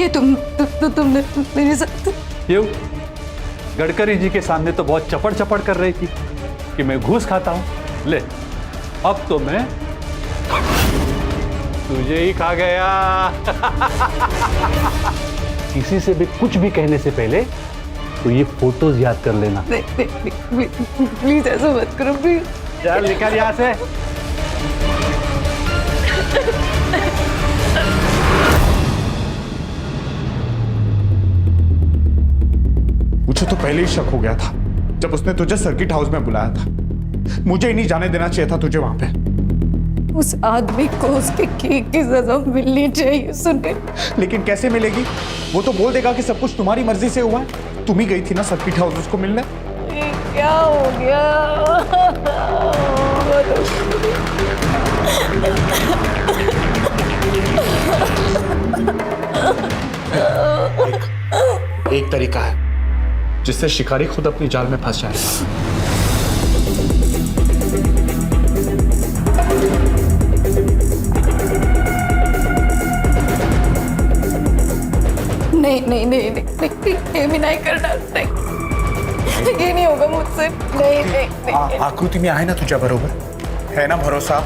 ये तुमने मेरे साथ क्यों? गडकरी जी के सामने तो बहुत चपड़ चपड़ कर रही थी कि मैं घूस खाता हूं। ले, अब तो मैं तुझे ही खा गया। किसी से भी कुछ भी कहने से पहले तो ये फोटोज याद कर लेना। प्लीज ऐसा मत करो प्लीज। चल निकल यहाँ से। मुझे तो पहले ही शक हो गया था जब उसने तुझे सर्किट हाउस में बुलाया था। मुझे ही नहीं जाने देना चाहिए था तुझे वहां पे। उस आदमी को उसके केक की सजा मिलनी चाहिए सुने। लेकिन कैसे मिलेगी? वो तो बोल देगा कि सब कुछ तुम्हारी मर्जी से हुआ है। तुम ही गई थी ना सर्किट हाउस उसको मिलने। ये क्या हो गया? एक तरीका है जिससे शिकारी खुद अपनी जाल में फंस जाएगा। नहीं, ये नहीं करना। नहीं, ये नहीं होगा मुझसे। नहीं। आकृति में आए ना तुझे बरोबर है ना भरोसा?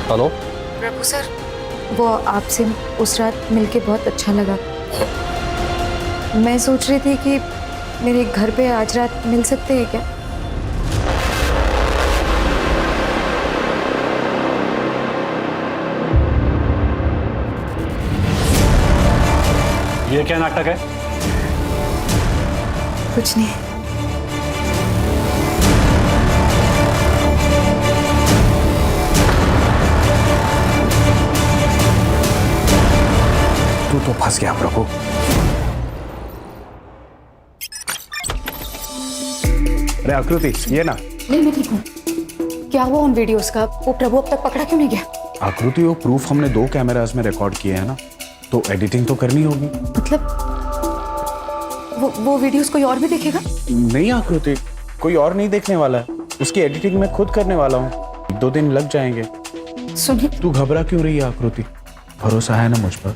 हेलो प्रभु सर, वो आपसे उस रात मिलके बहुत अच्छा लगा। मैं सोच रही थी कि मेरे घर पे आज रात मिल सकते हैं क्या? ये क्या नाटक है? कुछ नहीं। तू तो फंस गया प्रभु। अरे आकृति ये ना। नहीं, मैं ठीक हूँ। क्या हुआ उन वीडियोस का? वो प्रभु अब तक पकड़ा क्यों नहीं गया? आकृति वो प्रूफ हमने 2 कैमरास में रिकॉर्ड किए हैं ना, तो एडिटिंग तो करनी होगी। मतलब वो वीडियोस कोई और भी देखेगा? नहीं आकृति, कोई और नहीं देखने वाला है। उसकी एडिटिंग मैं खुद करने वाला हूँ। 2 दिन लग जाएंगे। सुनिए, तू घबरा क्यों रही है आकृति? भरोसा है ना मुझ पर?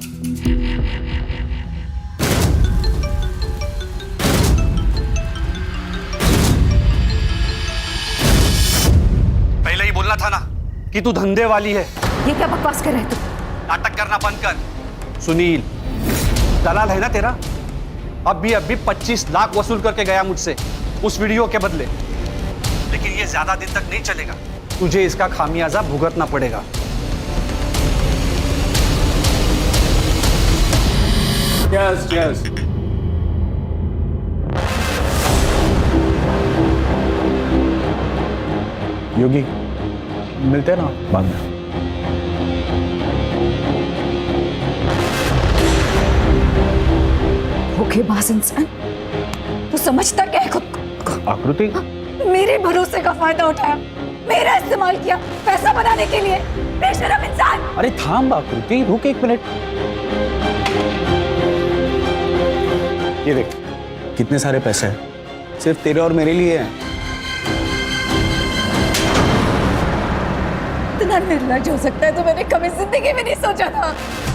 पहले ही बोलना था ना कि तू धंधे वाली है। ये क्या बकवास कर रहे तू? नाटक करना बंद कर। सुनील दलाल है ना तेरा? अभी 25 लाख वसूल करके गया मुझसे उस वीडियो के बदले। लेकिन ये ज्यादा दिन तक नहीं चलेगा। तुझे इसका खामियाजा भुगतना पड़ेगा। यस। योगी मिलते हैं ना बाद में। धोखेबाज इंसान, तू समझता क्या है खुद को? आकृति मेरे भरोसे का फायदा उठाया, मेरा इस्तेमाल किया पैसा बनाने के लिए। बेशरम इंसान। अरे थाम आकृति, रुक 1 मिनट। ये देख कितने सारे पैसे हैं, सिर्फ तेरे और मेरे लिए हैं। इतना निर्लज हो सकता है तो मैंने कभी जिंदगी में नहीं सोचा था।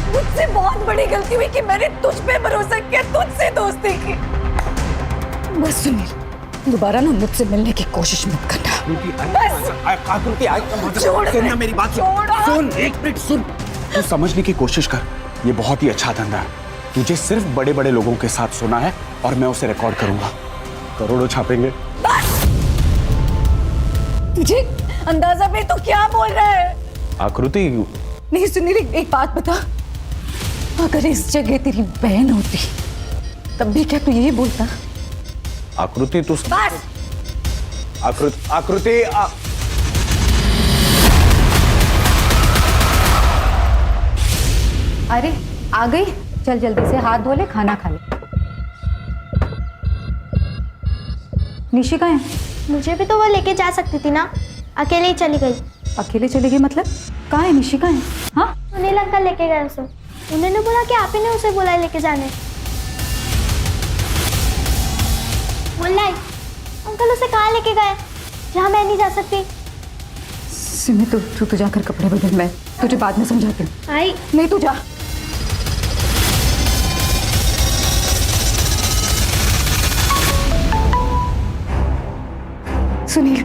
मुझसे बहुत बड़ी गलती हुई कि मैंने तुझ पे भरोसा किया, तुझसे दोस्ती की। बस सुनील, दोबारा ना मुझसे मिलने की कोशिश मत करना। आकृति मेरी बात सुन। 1 मिनट सुन। तू समझने की कोशिश कर। ये बहुत ही अच्छा धंधा है। तुझे सिर्फ बड़े बड़े लोगों के साथ सुना है और मैं उसे रिकॉर्ड करूंगा। करोड़ों छापेंगे। तुझे अंदाजा भी, तू क्या बोल रहा है? आकृति नहीं सुनील, एक बात बता, अगर इस जगह तेरी बहन होती तब भी क्या तू यही बोलता? आकृति तू बस। आकृति अरे आ गई, चल जल्दी से हाथ धो ले, खाना खा ले। निशी कहाँ है? मुझे भी तो वो लेके जा सकती थी ना, अकेले ही चली गई। अकेले चली गई मतलब? कहाँ है निशी, कहाँ है? हाँ सुनील अंकल लेके गए उसे। उन्होंने बोला कि आप ही ने उसे बोला लेके जाने। बोला है, अंकल उसे कहाँ लेके गए जहाँ मैं नहीं जा सकती। सिमी तू जाकर कपड़े बदल, मैं तुझे बाद में समझाती हूँ। आई नहीं तू जा। सुनील,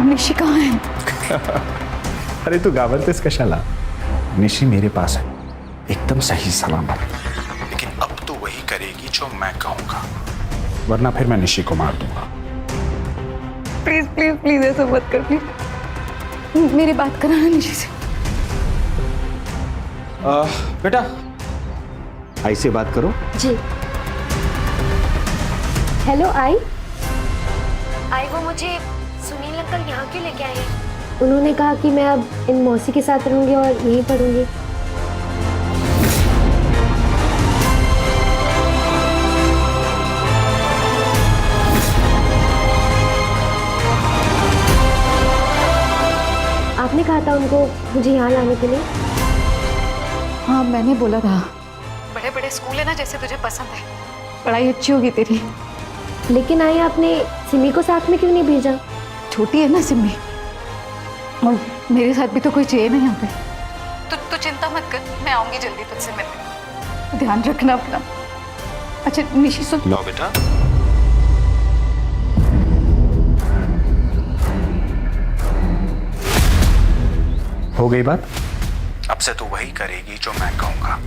निशी कहाँ है? अरे तू घाबरतेस कशाला? निशी मेरे पास है, एकदम सही सलामत। लेकिन अब तू वही करेगी जो मैं कहूंगा, वरना फिर मैं निशी को मार दूंगा। प्लीज प्लीज प्लीज ऐसा मत कर प्लीज। मेरी बात कराना निशी से। बेटा आई से बात करो। जी। हेलो आई वो मुझे सुनील अंकल यहाँ क्यों लेके आए हैं? उन्होंने कहा कि मैं अब इन मौसी के साथ रहूंगी और यहीं पढ़ूंगी। आपने कहा था उनको मुझे यहाँ लाने के लिए। हाँ मैंने बोला था, बड़े बड़े स्कूल है ना जैसे तुझे पसंद है, पढ़ाई अच्छी होगी तेरी। लेकिन आई आपने सिमी को साथ में क्यों नहीं भेजा? छोटी है ना सिमी, और मेरे साथ भी तो कोई चाहिए ना यहाँ पे। तू चिंता मत कर, मैं आऊंगी जल्दी तुझसे मिलने। ध्यान रखना अपना। अच्छा निशी सुन। लो बेटा। हो गई बात? अब से तू वही करेगी जो मैं कहूंगा,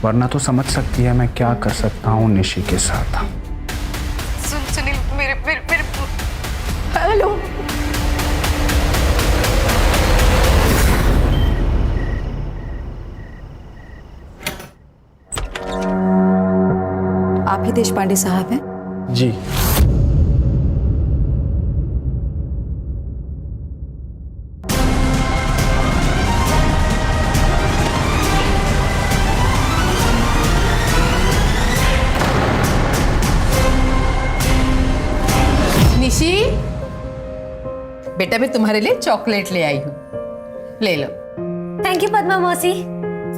वरना तो समझ सकती है मैं क्या कर सकता हूँ निशी के साथ। सुनील मेरे हेलो। आप ही देशपांडे साहब हैं? जी। निशी, बेटा मैं तुम्हारे लिए चॉकलेट ले आई हूँ, ले लो। थैंक यू पद्मा मौसी।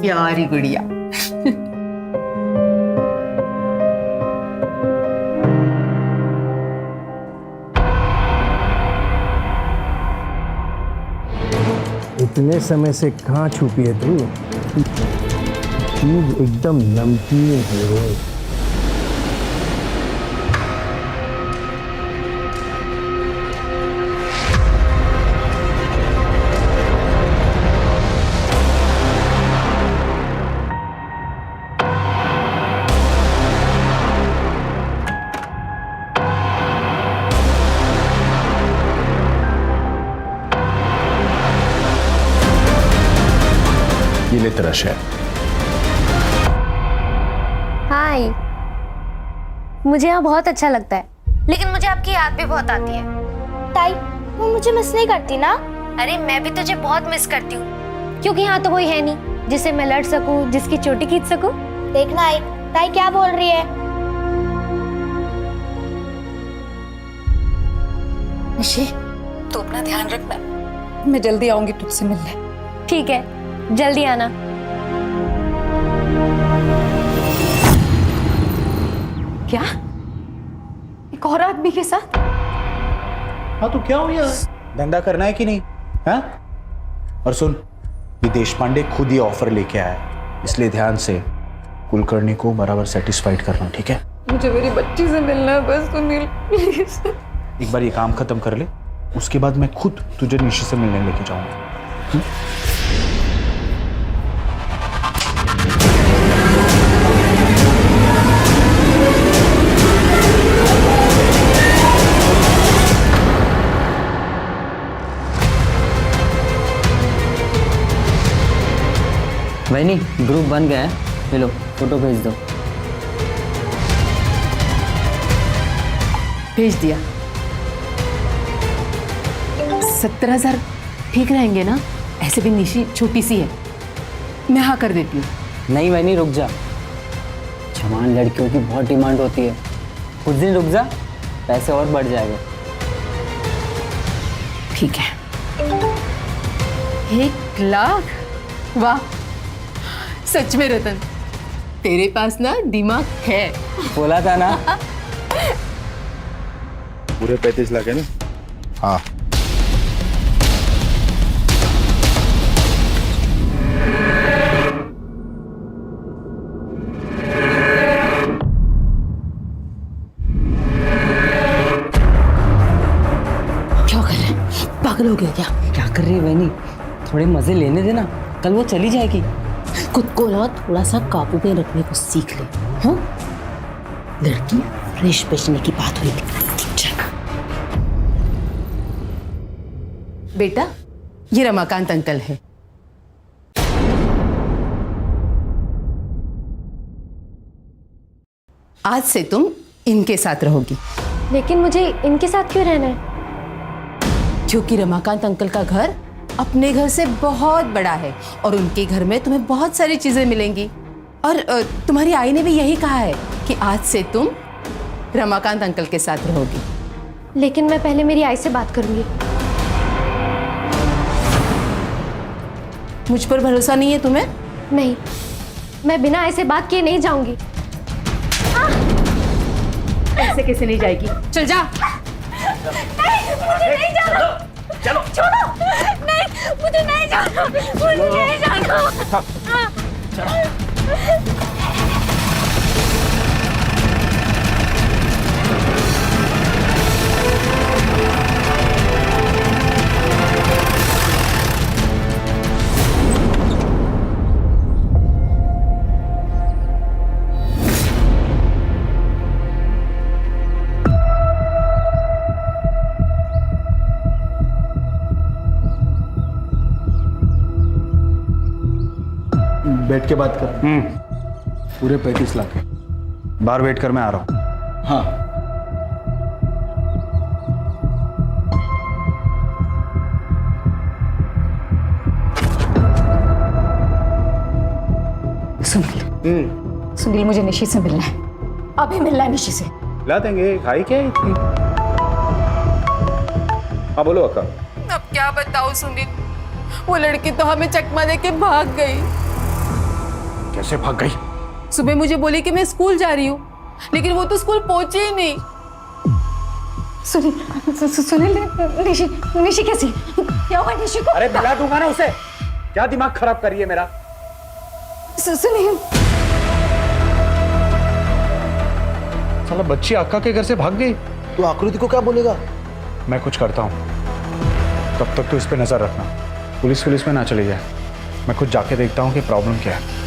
प्यारी गुड़िया। इतने समय से कहाँ छुपी है तू? चीज एकदम नमकीन है। ये ले तेरा शहर। हाय, मुझे यहाँ बहुत अच्छा लगता है, लेकिन मुझे आपकी याद भी बहुत आती है। ताई, वो मुझे मिस नहीं करती ना? अरे मैं भी तुझे बहुत मिस करती हूँ, क्योंकि यहाँ तो कोई है नहीं जिससे मैं लड़ सकूँ, जिसकी चोटी खींच सकूँ। देखना आई, ताई क्या बोल रही है। निशी तू अपना ध्यान रखना, मैं जल्दी आऊंगी तुझसे मिलने। ठीक है, जल्दी आना। क्या? एक और आदमी के साथ? हाँ तो क्या हो गया? धंधा करना है कि नहीं? हाँ? और सुन, ये देशपांडे खुद ये ऑफर लेके आया है, इसलिए ध्यान से कुलकर्णी को बराबर सेटिस्फाइड करना, ठीक है? मुझे मेरी बच्ची से मिलना है बस सुनील, प्लीज। एक बार ये काम खत्म कर ले, उसके बाद मैं खुद तुझे निशी से मिलने लेके जाऊंगा। वैनी ग्रुप बन गया है, ले लो फोटो भेज दो। भेज दिया। 17,000 ठीक रहेंगे ना? ऐसे भी निशी छोटी सी है, मैं हाँ कर देती हूँ। नहीं वैनी रुक जा, जवान लड़कियों की बहुत डिमांड होती है, कुछ दिन रुक जा, पैसे और बढ़ जाएगा। ठीक है, 1 लाख? वाह, सच में रतन, तेरे पास ना दिमाग है। बोला था ना। पूरे 35 लाख है ना? हाँ। क्या कर रहे हैं? पागल हो गया क्या कर रही है वैनी? थोड़े मजे लेने देना, कल वो चली जाएगी। खुद को ना थोड़ा सा काबू में रखने को सीख ले। हाँ, लड़की फ्रेश बेचने की बात हुई थी। बेटा, ये रमाकांत अंकल है। आज से तुम इनके साथ रहोगी। लेकिन मुझे इनके साथ क्यों रहना है? क्योंकि रमाकांत अंकल का घर अपने घर से बहुत बड़ा है और उनके घर में तुम्हें बहुत सारी चीजें मिलेंगी। और तुम्हारी आई ने भी यही कहा है कि आज से तुम रमाकांत अंकल के साथ रहोगी। लेकिन मैं पहले मेरी आई से बात करूंगी। मुझ पर भरोसा नहीं है तुम्हें? नहीं, मैं बिना आई से बात किए नहीं जाऊंगी। ऐसे कैसे नहीं जाएगी? चल जा। नहीं, मुझे नहीं जाना। चलो छोड़ो। नहीं, मुझे नहीं जाना, मुझे नहीं जाना। बैठ के बात कर। पूरे 35 लाख है। बाहर वेट कर, मैं आ रहा हूँ। हाँ। सुनील, मुझे निशी से मिलना है, अभी मिलना है निशी से। ला देंगे, खाई क्या है इतनी? हाँ बोलो अक्का। अब क्या बताऊं सुनील, वो लड़की तो हमें चकमा देके भाग गई। कैसे भाग गई? सुबह मुझे बोली कि मैं स्कूल जा रही हूँ, लेकिन वो तो स्कूल पहुंची ही नहीं। सुनील, निशी निशी कैसी? क्या हुआ निशी को? अरे मिला दूंगा ना उसे। क्या दिमाग खराब कर रही है मेरा? सुनील, साला बच्ची अक्का के घर से भाग गई। तो आकृति को क्या बोलेगा? मैं कुछ करता हूँ, तब तक तू इस पे नजर रखना। पुलिस में ना चली जाए। मैं खुद जाके देखता हूँ कि प्रॉब्लम क्या है।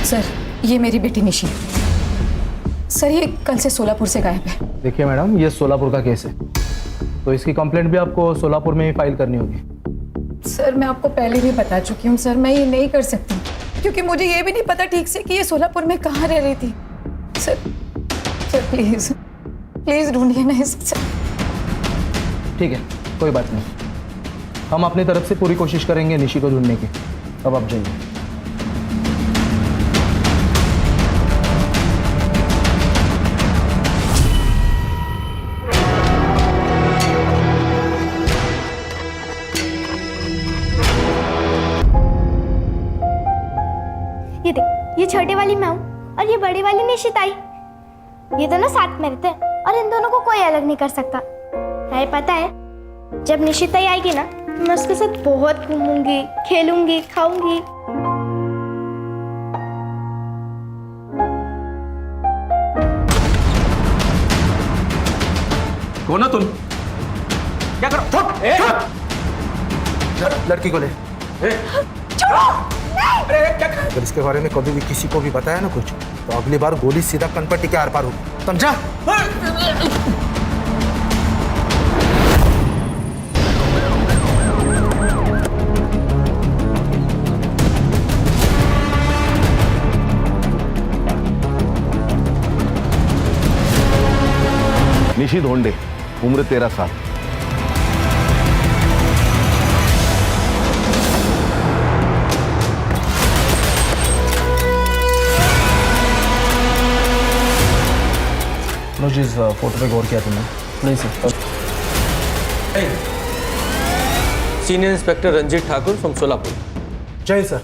सर, ये मेरी बेटी निशी। सर, ये कल से सोलापुर से गायब है। देखिए मैडम, ये सोलापुर का केस है, तो इसकी कंप्लेंट भी आपको सोलापुर में ही फाइल करनी होगी। सर, मैं आपको पहले भी बता चुकी हूँ सर, मैं ये नहीं कर सकती क्योंकि मुझे ये भी नहीं पता ठीक से कि ये सोलापुर में कहाँ रह रही थी। सर प्लीज प्लीज ढूंढिए ना इसे। ठीक है, कोई बात नहीं, हम अपनी तरफ से पूरी कोशिश करेंगे निशी को ढूंढने की। अब आप जाइए। ये देख, ये छोटे वाली मैं हूँ और ये बड़ी वाली निशिताई। ये दोनों साथ में रहते हैं और इन दोनों को कोई अलग नहीं कर सकता। है पता है, जब निशिताई आएगी ना, मैं उसके साथ बहुत घूमूंगी, खेलूंगी, खाऊंगी। कौन हो तुम? क्या करो? लड़की को ले। अगर इसके बारे में कभी भी किसी को भी बताया ना कुछ, तो अगली बार गोली सीधा कनपट्टी के आर पार होगी, समझा? निशी धोंडे, उम्र 13 साल। मनोज, इस फोटो पे गौर किया तुमने? नहीं sir. Senior inspector Ranjeet Thakur from Solapur. जय सर।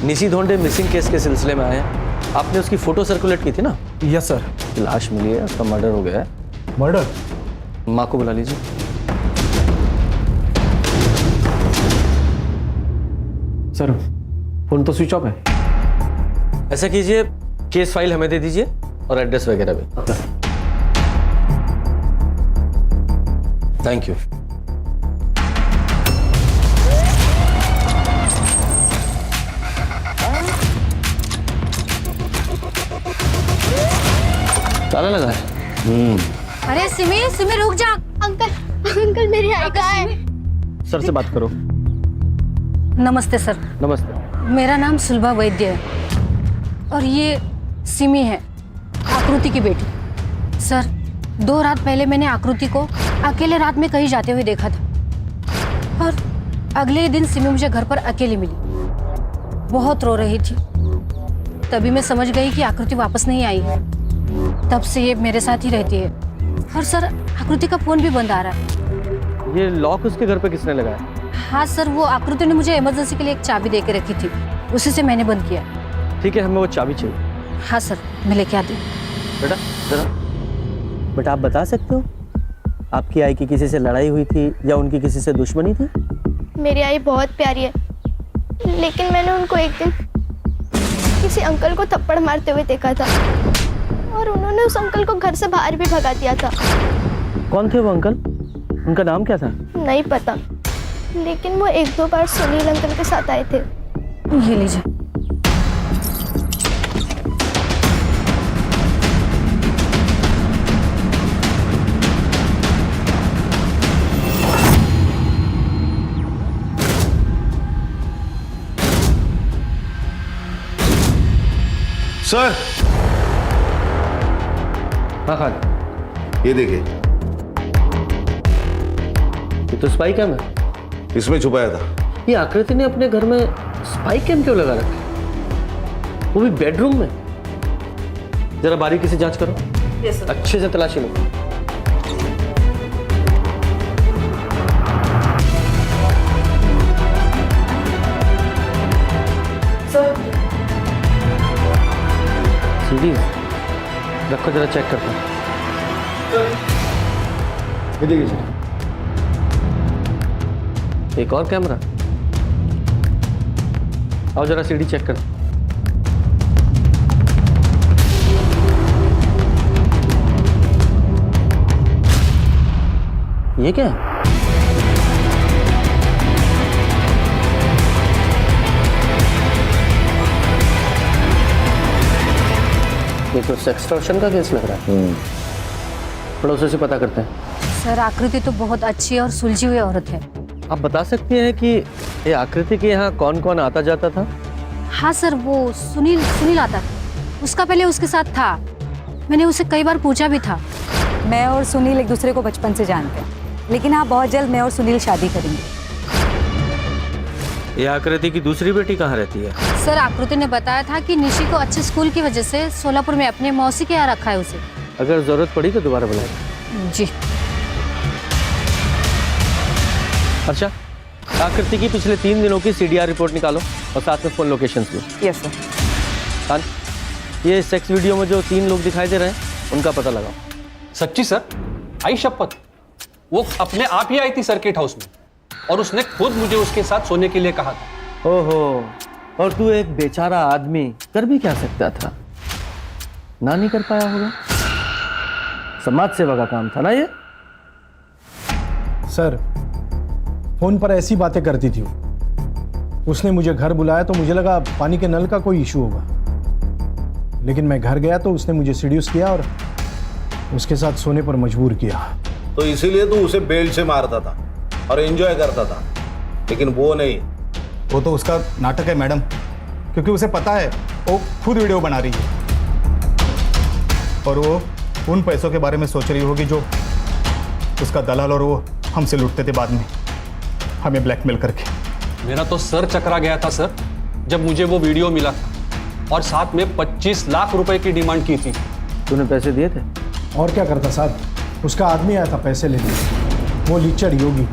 निशी धोंडे मिसिंग केस के सिलसिले में आए हैं। आपने उसकी फोटो सर्कुलेट की थी ना? Yes sir. लाश मिली है, उसका मर्डर हो गया है। मर्डर? माँ को बुला लीजिए। सर फोन तो स्विच ऑफ है। ऐसा कीजिए, केस फाइल हमें दे दीजिए और एड्रेस वगैरह भी। Thank you. ताला लगा है। अरे सिमी सिमी रुक जा। अंकल अंकल मेरी आई कहाँ है? सर से बात करो। नमस्ते सर। नमस्ते। मेरा नाम सुलभा वैद्य है और ये सिमी है, आकृति की बेटी। सर 2 रात पहले मैंने आकृति को अकेले रात में कहीं जाते हुए देखा था और अगले ही दिन सिमी मुझे घर पर अकेली मिली। बहुत रो रही थी। तभी मैं समझ गई कि आकृति वापस नहीं आई है। तब से ये मेरे साथ ही रहती है। और सर आकृति का फोन भी बंद आ रहा है। ये लॉक उसके घर पे किसने लगाया? हाँ सर, वो आकृति ने मुझे इमरजेंसी के लिए एक चाबी दे के रखी थी, उसी से मैंने बंद किया। ठीक है, हमें वो चाबी चाहिए। हाँ सर, मैं लेके आती हूँ। बेटा जरा। बेटा आप बता सकते हो आपकी आई की किसी से लड़ाई हुई थी या उनकी किसी से दुश्मनी थी? मेरी आई बहुत प्यारी है, लेकिन मैंने उनको एक दिन किसी अंकल को थप्पड़ मारते हुए देखा था और उन्होंने उस अंकल को घर से बाहर भी भगा दिया था। कौन थे वो अंकल? उनका नाम क्या था? नहीं पता, लेकिन वो 1-2 बार सुनील अंकल के साथ आए थे। ये लीजिए। सर हाँ हाँ, ये देखिए, ये तो स्पाई कैम है। इसमें छुपाया था। ये आकृति ने अपने घर में स्पाई कैम क्यों लगा रखा, वो भी बेडरूम में? जरा बारीकी से जांच करो। Yes sir. अच्छे से तलाशी लो। सीडी रखो, जरा चेक करता हूँ। ये देखिए सर, एक और कैमरा। आओ जरा सीडी चेक कर। ये क्या है? ये तो सेक्सटॉर्शन का केस लग रहा है। पड़ोसी से पता करते हैं। सर आकृति तो बहुत अच्छी और सुलझी हुई औरत है। आप बता सकती हैं कि ये आकृति के यहाँ कौन कौन आता जाता था? हाँ सर, वो सुनील आता था। उसका पहले उसके साथ था। मैंने उसे कई बार पूछा भी था। मैं और सुनील एक दूसरे को बचपन से जानते हैं, लेकिन हाँ बहुत जल्द मैं और सुनील शादी करेंगे। ये आकृति की दूसरी बेटी कहाँ रहती है? सर आकृति ने बताया था कि निशी को अच्छे स्कूल की वजह से सोलापुर में अपने मौसी के यहाँ रखा है उसे। अगर जरूरत पड़ी तो दोबारा बुलाएगा। जी। अच्छा, आकृति की पिछले 3 दिनों की CDR रिपोर्ट निकालो और साथ में फोन लोकेशंस भी। Yes sir. हाँ, ये सेक्स वीडियो में जो 3 लोग दिखाई दे रहे हैं उनका पता लगाओ। सच्ची सर? आई शपथ, वो अपने आप ही आई थी सर्किट हाउस में और उसने खुद मुझे उसके साथ सोने के लिए कहा था। ओहो, और तू एक बेचारा आदमी कर भी क्या सकता था? ना नहीं कर पाया होगा। समाज सेवा का काम था ना ये। सर फोन पर ऐसी बातें करती थी वो। उसने मुझे घर बुलाया तो मुझे लगा पानी के नल का कोई इशू होगा, लेकिन मैं घर गया तो उसने मुझे सीड्यूस किया और उसके साथ सोने पर मजबूर किया। तो इसीलिए तू उसे बेल्ट से मारता था और एंजॉय करता था, लेकिन वो नहीं। वो तो उसका नाटक है मैडम, क्योंकि उसे पता है वो खुद वीडियो बना रही है और वो उन पैसों के बारे में सोच रही होगी जो उसका दलाल और वो हमसे लूटते थे बाद में, हमें ब्लैकमेल करके। मेरा तो सर चकरा गया था सर जब मुझे वो वीडियो मिला था और साथ में 25 लाख रुपए की डिमांड की थी। तूने पैसे दिए थे? और क्या करता साहब, उसका आदमी आया था पैसे लेने, वो लीचड़ योगी।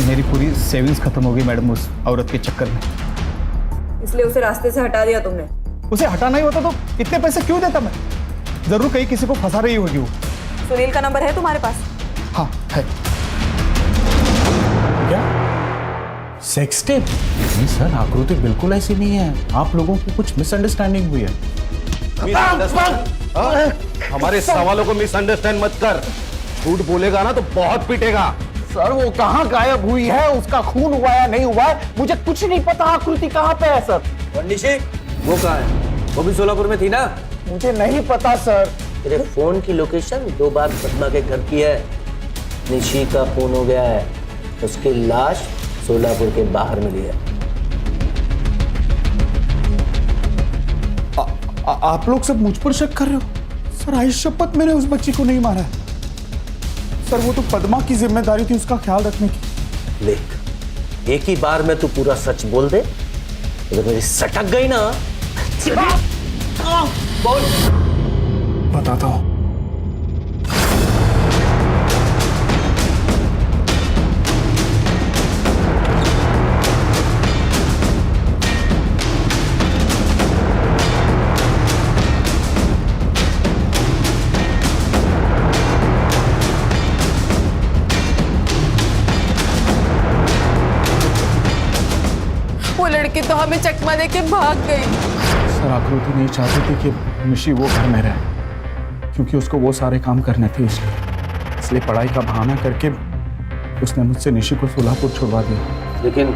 मेरी पूरी सेविंग्स खत्म हो गई मैडम उस औरत के चक्कर में। इसलिए उसे रास्ते से हटा दिया तुमने? उसे हटाना ही होता तो इतने पैसे क्यों देता मैं? जरूर कहीं किसी को फंसा रही होगी वो। सुनील का नंबर है तुम्हारे पास? हाँ है। क्या सेक्स टेप? नहीं सर, आकृति बिल्कुल ऐसी नहीं है, आप लोगों को कुछ मिसअंडरस्टैंडिंग हुई है। हमारे सवालों को मिसअंडरस्टैंड मत कर। झूठ बोलेगा ना तो बहुत पीटेगा। सर वो कहाँ गायब हुई है, उसका खून हुआ या नहीं हुआ है मुझे कुछ नहीं पता। आकृति कहाँ पे है सर? और निशी वो कहाँ है? वो भी सोलापुर में थी ना? मुझे नहीं पता सर। तेरे फोन की लोकेशन 2 बार पद्मा के घर की है। निशी का फोन हो गया है, उसकी लाश सोलापुर के बाहर मिली है। आप लोग सब मुझ पर शक कर रहे हो? सर आई शपथ मैंने उस बच्ची को नहीं मारा है सर। वो तो पद्मा की जिम्मेदारी थी उसका ख्याल रखने की। देख, एक ही बार में तू पूरा सच बोल दे, अगर मेरी सटक गई ना बोल। बताता हूँ। वो लड़की तो हमें चकमा देके भाग गई। सर आकृति नहीं चाहती थी कि निशी वो घर में रहे, क्योंकि उसको वो सारे काम करने थे। इसलिए पढ़ाई का बहाना करके उसने मुझसे निशी को सोलापुर छुड़वा दिया। लेकिन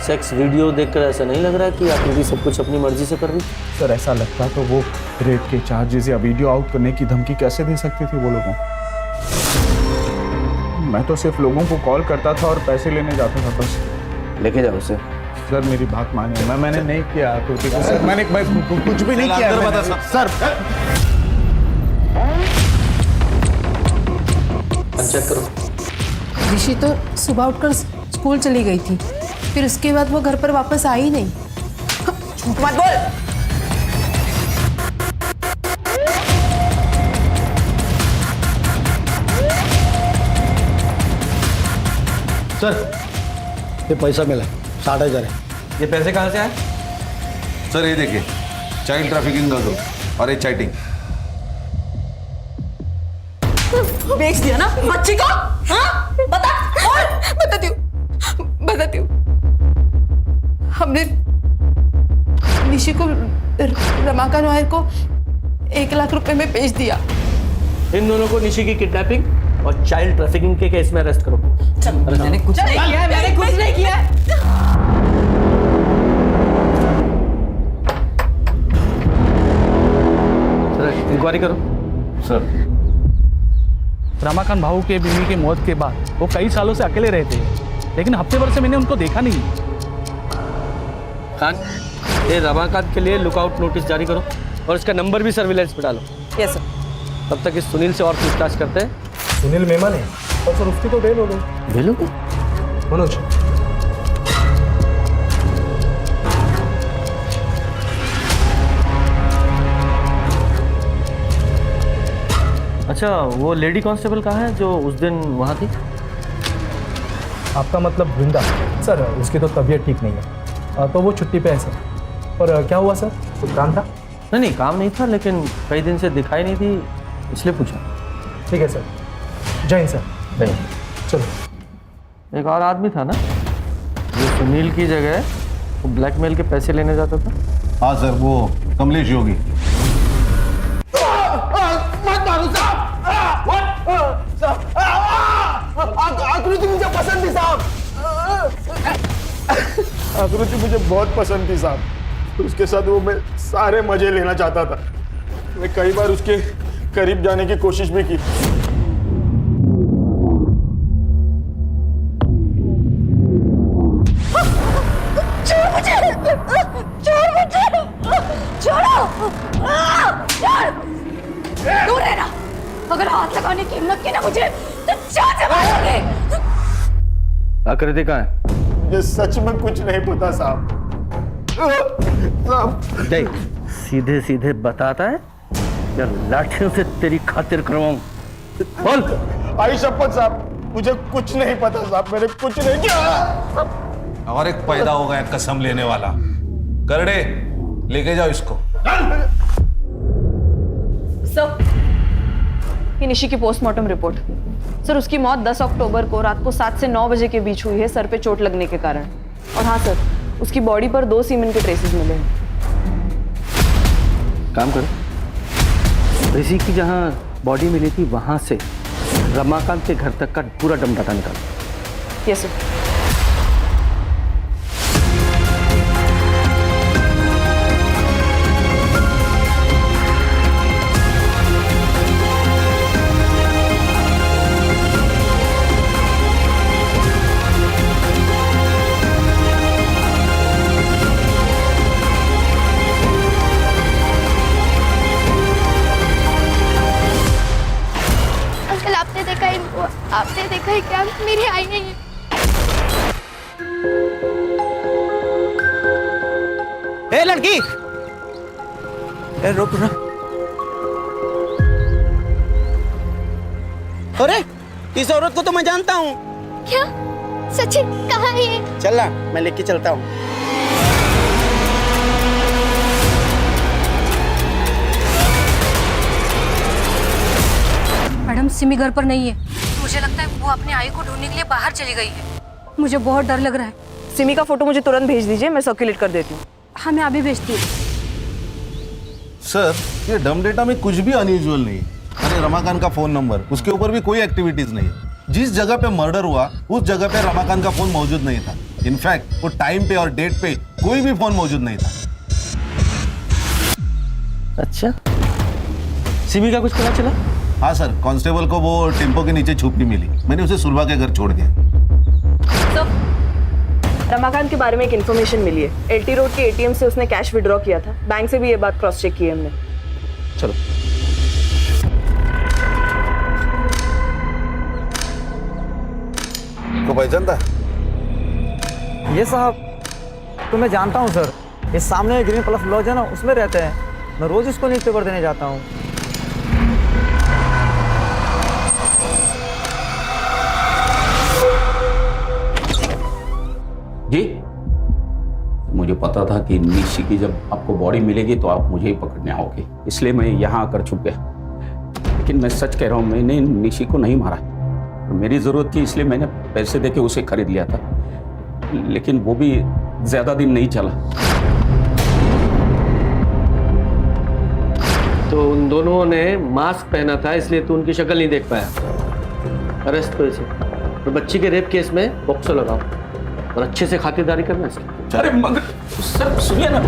सेक्स वीडियो देखकर ऐसा नहीं लग रहा कि आकृति सब कुछ अपनी मर्जी से कर रही? सर ऐसा लगता तो वो रेप के चार्जेस या वीडियो आउट करने की धमकी कैसे दे सकती थी वो लोगों? मैं तो सिर्फ लोगों को कॉल करता था और पैसे लेने जाता था बस। लेके जाओ उसे। सर मेरी बात मानिए, मैंने नहीं किया आकृति को सर। मैंने कुछ भी नहीं किया सर। चेक करो। ऋषि तो सुबह उठकर स्कूल चली गई थी, फिर उसके बाद वो घर पर वापस आई ही नहीं। झूठ मत बोल। सर ये पैसा मिला 60,000 है। ये पैसे कहाँ से आए? सर ये देखिए, चाइल्ड ट्रैफिकिंग का ग्रुप और ये चैटिंग। बेच दिया ना बच्ची को? हाँ बता। और बताती हूँ हमने निशी को रमाकांत नायर को 1 लाख रुपए में बेच दिया। इन दोनों को निशी की किडनैपिंग और चाइल्ड ट्रैफिकिंग के केस में अरेस्ट करो। मैंने कुछ नहीं किया, मैंने कुछ नहीं किया। सर इंक्वायरी करो। सर रमाकांत भाऊ के बीवी की मौत के बाद वो कई सालों से अकेले रहते हैं, लेकिन हफ्ते भर से मैंने उनको देखा नहीं। खान, ये रमाकांत के लिए लुकआउट नोटिस जारी करो और इसका नंबर भी सर्विलांस पे डालो। Yes sir. तब तक इस सुनील से और पूछताछ करते हैं। सुनील मेमन है और सर उसकी तो बेल हो गई। बेल हो गई? मनोज अच्छा, वो लेडी कांस्टेबल कहाँ है जो उस दिन वहाँ थी? आपका मतलब वृंदा? सर उसकी तो तबीयत ठीक नहीं है तो वो छुट्टी पे है सर। और क्या हुआ सर, कुछ काम था? नहीं काम नहीं था, लेकिन कई दिन से दिखाई नहीं थी, इसलिए पूछा। ठीक है सर, जय हिंद सर। नहीं, चलो। एक और आदमी था ना जो सुनील की जगह वो ब्लैकमेल के पैसे लेने जाता था? हाँ सर, वो कमलेश योगी। आकृति मुझे पसंद थी साहब। आकृति मुझे बहुत पसंद थी साहब। उसके साथ वो मैं सारे मजे लेना चाहता था। मैं कई बार उसके करीब जाने की कोशिश भी की। दूर रहना। अगर हाथ लगाने की हिम्मत की ना मुझे तो जान से मारोगे। आकृति कहाँ है? मुझे सच में कुछ नहीं पता साहब। देख, सीधे सीधे बताता है या लाठियों से तेरी खातिर करवाऊं? बोल। आई शपथ साहब, मुझे कुछ नहीं पता साहब, मैंने कुछ नहीं किया। और एक पैदा हो गया कसम लेने वाला। करड़े लेके जाओ इसको। सर, ये निशी की पोस्टमार्टम रिपोर्ट। सर, उसकी मौत 10 अक्टूबर को रात को 7 से 9 बजे के बीच हुई है, सर पे चोट लगने के कारण। और हाँ सर, उसकी बॉडी पर 2 सीमेन के ट्रेसेस मिले हैं। काम करो, ऋषि की जहाँ बॉडी मिली थी वहां से रमाकांत के घर तक का पूरा डम डाटा निकालो। Yes sir. आपने देखा है क्या? मेरी आई नहीं है। ए लड़की, ए रुक ना। अरे इस औरत को तो मैं जानता हूँ। क्या? सच्ची? कहाँ है ये? चल ना, मैं लेके चलता हूँ। मैडम, सिमी घर पर नहीं है। मुझे लगता है वो अपने आई को ढूंढने के लिए बाहर चली गई है। मुझे बहुत डर लग रहा है। सिमी का फोटो मुझे तुरंत भेज दीजिए, मैं सर्कुलेट कर देती हूँ। हाँ, मैं अभी भेजती हूँ। सर, ये डम डेटा में कुछ भी अनयूजुअल नहीं है। अरे रमाकांत का फोन नंबर, उसके ऊपर भी कोई एक्टिविटीज नहीं है। जिस जगह पे मर्डर हुआ उस जगह पे रमाकांत का फोन मौजूद नहीं था। इनफैक्ट वो टाइम पे और डेट पे कोई भी फोन मौजूद नहीं था। अच्छा, सिमी का कुछ पता चला? हाँ सर, कांस्टेबल को वो टेम्पो के नीचे छुपी मिली। मैंने उसे सुलभा के घर छोड़ दिया। तो रमाकांत के बारे में एक इन्फॉर्मेशन मिली है। एलटी रोड के एटीएम से उसने कैश विड्रॉ किया था। बैंक से भी ये बात क्रॉस चेक की है हमने। चलो। को पहचानता? ये साहब तो मैं जानता हूँ सर। ये सामने ग्रीन प्लस लॉज है ना, उसमें रहते हैं। मैं रोज इसको न्यूज़पेपर देने जाता हूँ। जी, मुझे पता था कि निशी की जब आपको बॉडी मिलेगी तो आप मुझे ही पकड़ने आओगे, इसलिए मैं यहाँ आकर छुप गया। लेकिन मैं सच कह रहा हूँ, मैंने निशी को नहीं मारा। मेरी ज़रूरत थी इसलिए मैंने पैसे देके उसे खरीद लिया था, लेकिन वो भी ज़्यादा दिन नहीं चला। तो उन दोनों ने मास्क पहना था इसलिए तू उनकी शक्ल नहीं देख पाया। अरेस्ट करो इसे। तो बच्ची के रेप केस में बॉक्सो लगाओ और अच्छे से खातिरदारी करना इसकी। अरे मगर सर सुनिए ना।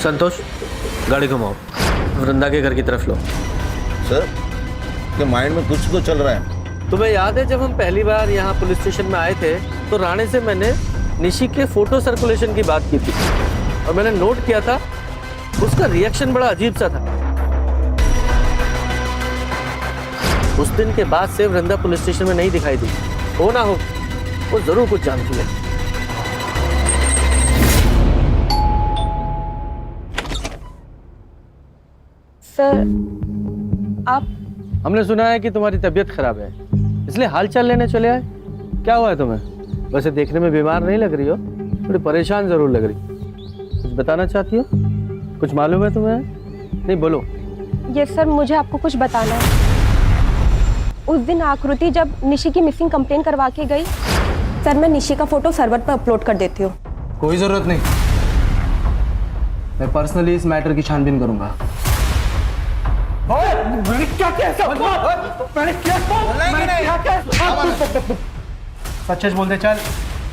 संतोष, गाड़ी घुमाओ, वृंदा के घर की तरफ लो। सर के माइंड में कुछ तो चल रहा है। तुम्हें याद है जब हम पहली बार यहाँ पुलिस स्टेशन में आए थे तो राणे से मैंने निशी के फोटो सर्कुलेशन की बात की थी और मैंने नोट किया था उसका रिएक्शन बड़ा अजीब सा था। उस दिन के बाद से वृंदा पुलिस स्टेशन में नहीं दिखाई दी। हो ना हो, वो जरूर कुछ जानती है। सर, आप? हमने सुना है कि तुम्हारी तबीयत खराब है, इसलिए हालचाल लेने चले आए। क्या हुआ है तुम्हें? वैसे देखने में बीमार नहीं लग रही हो, थोड़ी परेशान जरूर लग रही। कुछ बताना चाहती हो? कुछ मालूम है तुम्हें? नहीं बोलो। ये सर, मुझे आपको कुछ बताना है। उस दिन आकृति जब निशी की मिसिंग कंप्लेन करवा के गई, सर मैं निशी का फोटो सर्वर पर अपलोड कर देती हूँ। कोई जरूरत नहीं, मैं पर्सनली इस मैटर की छानबीन करूंगा। सच बोल दे, चल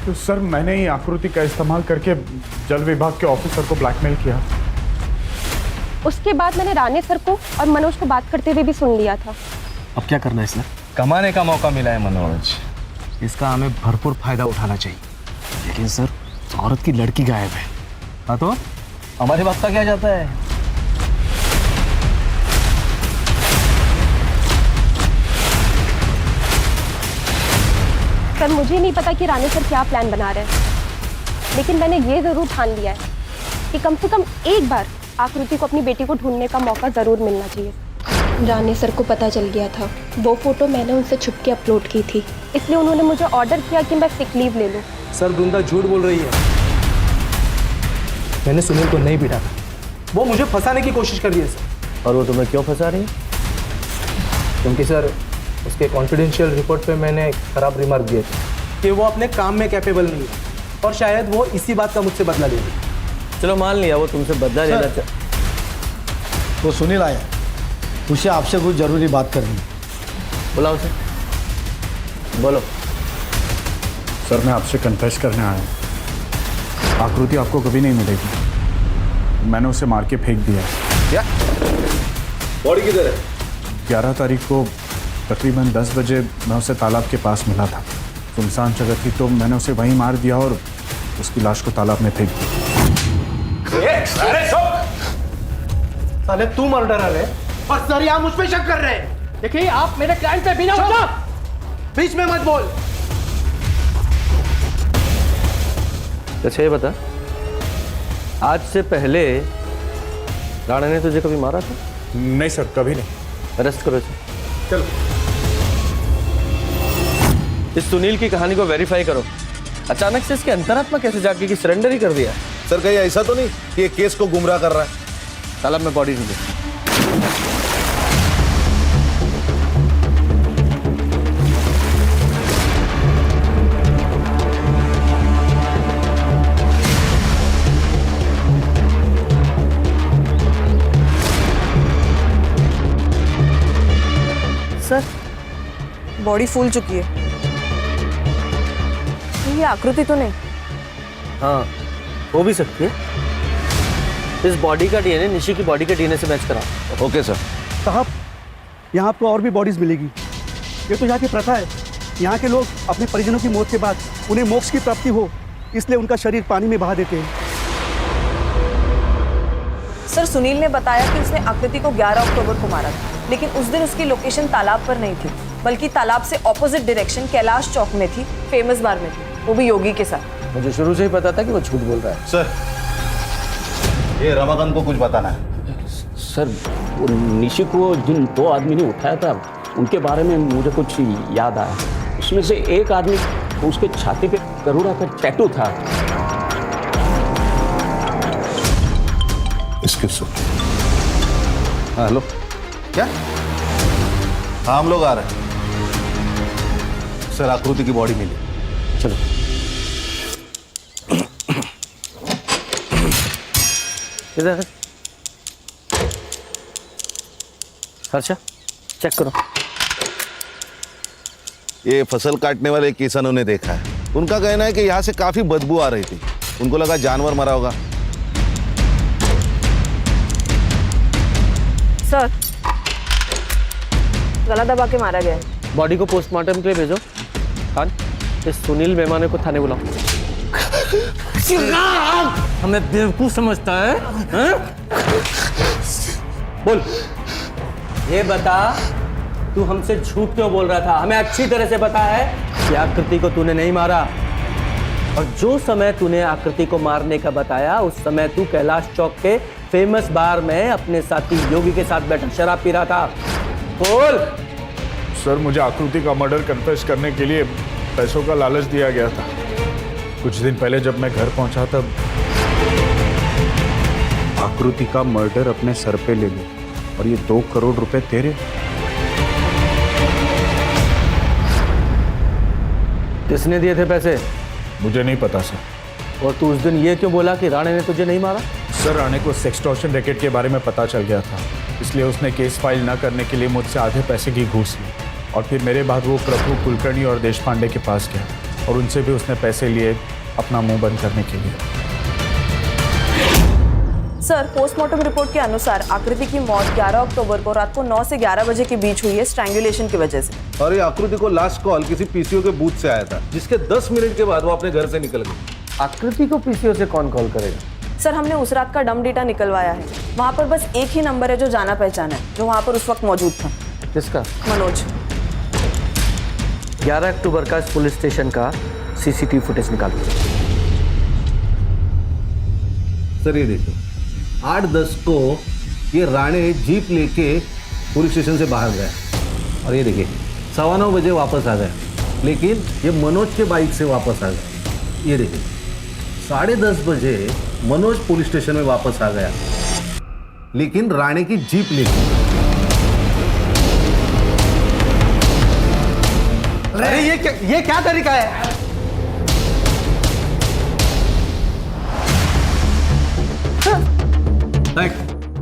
तो सर मैंने ही आकृति का इस्तेमाल करके जल विभाग के ऑफिसर को ब्लैकमेल किया। उसके बाद मैंने राणे सर को और मनोज को बात करते हुए भी सुन लिया था। अब क्या करना है इसने? कमाने का मौका मिला है मनोज, इसका हमें भरपूर फायदा उठाना चाहिए। लेकिन सर औरत की लड़की गायब है। हाँ तो हमारे वक्त का क्या जाता है? सर मुझे नहीं पता कि राणे सर क्या प्लान बना रहे हैं, लेकिन मैंने ये जरूर ठान लिया है कि कम से कम एक बार आकृति को अपनी बेटी को ढूंढने का मौका जरूर मिलना चाहिए। राणे सर को पता चल गया था वो फोटो मैंने उनसे छुप के अपलोड की थी, इसलिए उन्होंने मुझे ऑर्डर किया कि मैं सिक लीव ले लूं। सर वृंदा झूठ बोल रही है। मैंने सुनील को नहीं पीटा था, वो मुझे फंसाने की कोशिश कर रही है सर। और वो तुम्हें क्यों फंसा रही है? क्योंकि सर उसके कॉन्फिडेंशियल रिपोर्ट पे मैंने खराब रिमार्क दिए थे कि वो अपने काम में कैपेबल नहीं है और शायद वो इसी बात का मुझसे बदला ले रही। चलो मान लिया वो तुमसे बदला लेना तो सुनील आया, उसे आपसे कुछ जरूरी बात करनी है। बुलाओ उसे, बोलो। सर मैं आपसे कन्फेस करने आया हूँ। आकृति आपको कभी नहीं मिलेगी। मैंने उसे मार के फेंक दिया। क्या? बॉडी किधर है? 11 तारीख को तकरीबन 10 बजे मैं उसे तालाब के पास मिला था। सुनसान जगह थी तो मैंने उसे वहीं मार दिया और उसकी लाश को तालाब में फेंक दिया। साले तू मर्डरर है और सर यहाँ मुझ पे शक कर रहे हैं। देखिए आप मेरे क्लाइंट पे बिना बीच में मत बोल। अच्छा ये बता, आज से पहले राणा ने तुझे कभी मारा था? नहीं सर, कभी नहीं। अरेस्ट करो इसे। चलो इस सुनील की कहानी को वेरीफाई करो। अचानक से इसके अंतरात्मा कैसे जाके कि सरेंडर ही कर दिया? सर कहीं ऐसा तो नहीं कि ये केस को गुमराह कर रहा है? तालाब में बॉडी ढूंढो। सर बॉडी फूल चुकी है। ये आकृति तो नहीं? हाँ हो भी सकती है। इस बॉडी का डीएनए निशी की बॉडी के डीएनए से मैच करा। Okay sir. साहब यहाँ आपको और भी बॉडीज मिलेगी। ये तो यहाँ की प्रथा है। यहाँ के लोग अपने परिजनों की मौत के बाद उन्हें मोक्ष की प्राप्ति हो, इसलिए उनका शरीर पानी में बहा देते हैं। सर सुनील ने बताया कि उसने आकृति को 11 अक्टूबर को मारा था, लेकिन उस दिन उसकी लोकेशन तालाब पर नहीं थी, बल्कि तालाब से ऑपोजिट डायरेक्शन कैलाश चौक में थी, फेमस बार में थी, वो भी योगी के साथ। मुझे शुरू से ही पता था कि वो झूठ बोल रहा है। सर ये रमाकांत को कुछ बताना है। सर वो निशी को जिन 2 आदमी ने उठाया था उनके बारे में मुझे कुछ याद आया। उसमें से एक आदमी उसके छाती पे गरुड़ा का टैटू था। इसके सुन। हाँ हेलो, क्या? हाँ हम लोग आ रहे हैं। सर आकृति की बॉडी मिली। चलो इधर अच्छा चेक करो। ये फसल काटने वाले किसानों ने देखा है। उनका कहना है कि यहाँ से काफी बदबू आ रही थी। उनको लगा जानवर मरा होगा। सर गला दबा के मारा गया है। बॉडी को पोस्टमार्टम के लिए भेजो। खान इस सुनील मेहमाने को थाने बुलाओ। हमें बेवकूफ समझता है? बोल ये बता, तू हमसे झूठ क्यों बोल रहा था? हमें अच्छी तरह से पता है कि आकृति को तूने नहीं मारा, और जो समय तूने आकृति को मारने का बताया उस समय तू कैलाश चौक के फेमस बार में अपने साथी योगी के साथ बैठा शराब पी रहा था। बोल। सर मुझे आकृति का मर्डर कन्फेस करने के लिए पैसों का लालच दिया गया था। कुछ दिन पहले जब मैं घर पहुंचा तब आकृति का मर्डर अपने सर पे ले ली, और ये 2 करोड़ रुपए तेरे। किसने दिए थे पैसे? मुझे नहीं पता सर। और तू उस दिन ये क्यों बोला कि राणे ने तुझे नहीं मारा? सर राणे को सेक्सटॉर्शन रैकेट के बारे में पता चल गया था, इसलिए उसने केस फाइल न करने के लिए मुझसे आधे पैसे की घूस ली, और फिर मेरे बाद वो प्रभु कुलकर्णी और देशपांडे के पास गया और उनसे भी उसने पैसे लिए अपना मुंह बंद करने के लिए। सर, पोस्टमार्टम रिपोर्ट के अनुसार आकृति की मौत 11 अक्टूबर को रात को 9 से 11 बजे के बीच हुई है, स्ट्रैंगुलेशन की वजह से। और ये आकृति को लास्ट कॉल किसी पीसीओ के बूथ से आया था, जिसके 10 मिनट के बाद वो अपने घर से निकल गई। आकृति को पीसीओ से कौन कॉल करेगा? सर, हमने उस रात का डम डेटा निकलवाया है। वहाँ पर बस एक ही नंबर है जो जाना पहचाना है, जो वहाँ पर उस वक्त मौजूद था। किसका? मनोज। 11 अक्टूबर का इस पुलिस स्टेशन का सीसीटीवी फुटेज निकालो। सर ये देखो, 8:10 को ये राणे जीप लेके पुलिस स्टेशन से बाहर गया और ये देखिए 9:15 बजे वापस आ गया, लेकिन ये मनोज के बाइक से वापस आ गया। ये देखिए 10:30 बजे मनोज पुलिस स्टेशन में वापस आ गया, लेकिन राणे की जीप लेके। अरे ये क्या तरीका है?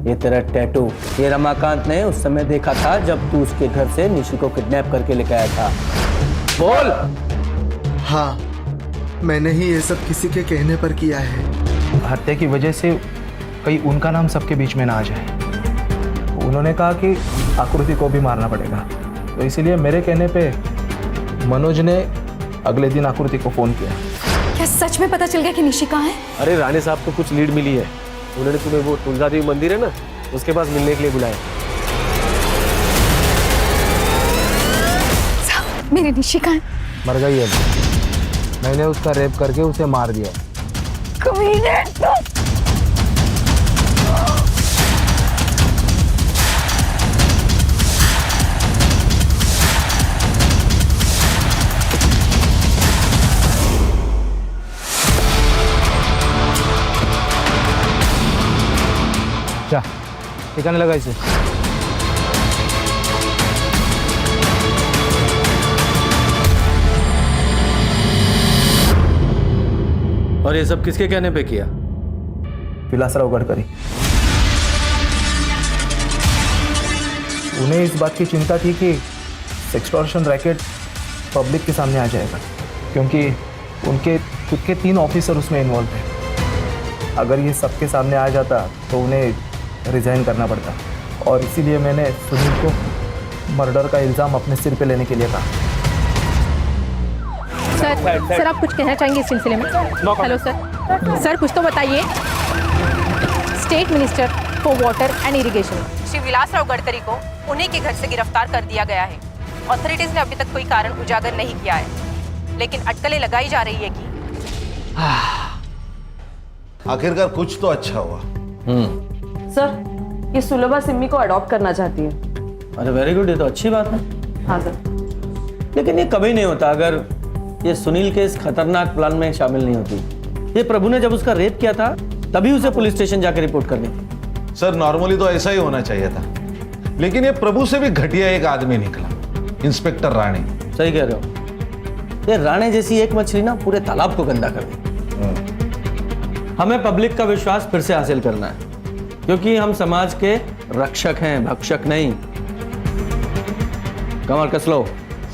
ये तेरा टैटू, ये रमाकांत ने उस समय देखा था जब तू उसके घर से निशी को किडनैप करके लेके आया था। बोल। हाँ, मैंने ही ये सब किसी के कहने पर किया है। हत्या की वजह से कहीं उनका नाम सबके बीच में ना आ जाए। उन्होंने कहा कि आकृति को भी मारना पड़ेगा, तो इसीलिए मेरे कहने पे मनोज ने अगले दिन आकृति को फोन किया। क्या सच में पता चल गया कि निशी कहाँ है? अरे राणे साहब को कुछ लीड मिली है, उन्होंने तुम्हें वो तुलजा देवी मंदिर है ना, उसके पास मिलने के लिए बुलाया। मेरी निशी कहाँ है? मर गई है, मैंने उसका रेप करके उसे मार दिया। कमीने। जा, ठिकाने लगा इसे। और ये सब किसके कहने पे किया? विलासराव गडकरी। उन्हें इस बात की चिंता थी कि सेक्सटॉर्शन रैकेट पब्लिक के सामने आ जाएगा, क्योंकि उनके खुद के 3 ऑफिसर उसमें इन्वॉल्व थे। अगर ये सबके सामने आ जाता तो उन्हें रिजाइन करना पड़ता, और इसीलिए मैंने सुनील को मर्डर का इल्ज़ाम अपने सिर पे लेने के लिए कहा। सर आप कुछ कहना चाहेंगे इस सिलसिले में? हेलो सर, कुछ तो बताइए। State minister for water and irrigation Shri Vilasrao Gadkari को उन्हीं के घर से गिरफ्तार कर दिया गया है। ऑथोरिटीज ने अभी तक कोई कारण उजागर नहीं किया है, लेकिन अटकलें लगाई जा रही है कि आखिरकार कुछ तो अच्छा हुआ। सर, ये सुलभा सिम्मी को अडॉप्ट करना चाहती है। अरे वेरी गुड, ये तो अच्छी बात है। हाँ सर। लेकिन ये कभी नहीं होता अगर ये सुनील के इस खतरनाक प्लान में शामिल नहीं होती। ये प्रभु ने जब उसका रेप किया था तभी उसे पुलिस स्टेशन जाकर रिपोर्ट करनी थी। सर, नॉर्मली तो ऐसा ही होना चाहिए था, लेकिन ये प्रभु से भी घटिया एक आदमी निकला, इंस्पेक्टर राणे। सही कह रहे हो, ये राणे जैसी एक मछली ना पूरे तालाब को गंदा कर दी। हमें पब्लिक का विश्वास फिर से हासिल करना है, क्योंकि हम समाज के रक्षक हैं, भक्षक नहीं। कमर कस लो।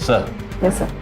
सर। Yes sir.